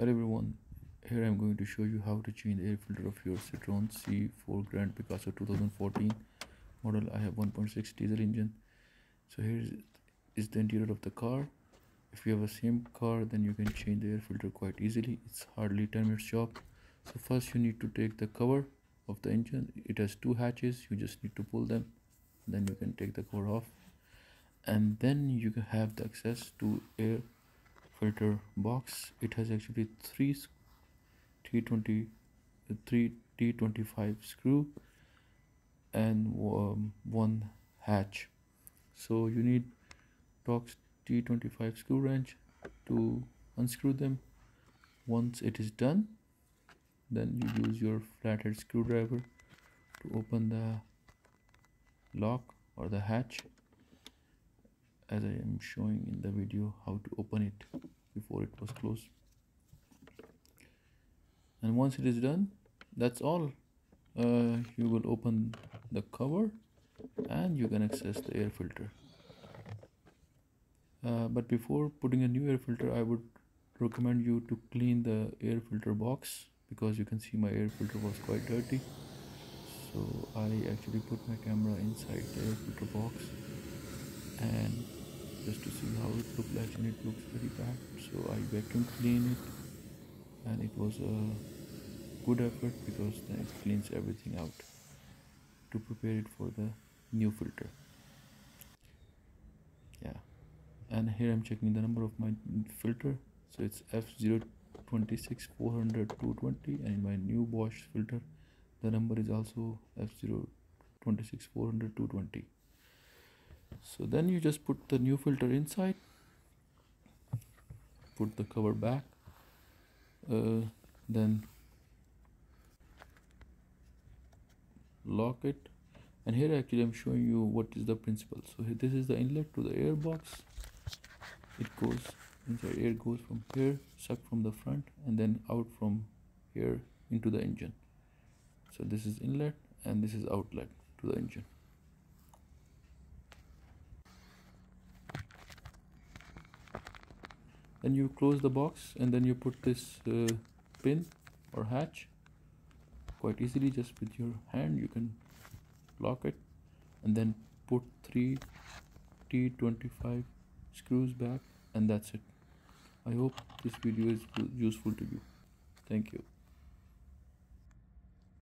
Hello everyone, here I am going to show you how to change the air filter of your Citroen C4 Grand Picasso 2014 model. I have 1.6 diesel engine. So here is the interior of the car. If you have a same car, then you can change the air filter quite easily. It's hardly 10 minutes job. So first you need to take the cover of the engine. It has two hatches, you just need to pull them, then you can take the cover off, and then you can have the access to air filter box. It has actually three T25 screw and one hatch. So you need torx T25 screw wrench to unscrew them. Once it is done, then you use your flathead screwdriver to open the lock or the hatch, as I am showing in the video how to open it before it was closed. And once it is done, that's all. You will open the cover and you can access the air filter. But before putting a new air filter, I would recommend you to clean the air filter box, because you can see my air filter was quite dirty. So I actually put my camera inside the air filter box and just to see how it looks like, and it looks very bad. So I vacuum clean it, and it was a good effort because then it cleans everything out to prepare it for the new filter. Yeah, and here I'm checking the number of my filter. So it's F026400-220, and in my new Bosch filter the number is also F026400-220. So then you just put the new filter inside, put the cover back, then lock it. And here actually I'm showing you what is the principle. So this is the inlet to the air box. It goes inside, air goes from here, sucked from the front, and then out from here into the engine. So this is inlet and this is outlet to the engine. Then you close the box, and then you put this pin or hatch quite easily. Just with your hand you can lock it, and then put 3 T25 screws back, and that's it. I hope this video is useful to you. Thank you.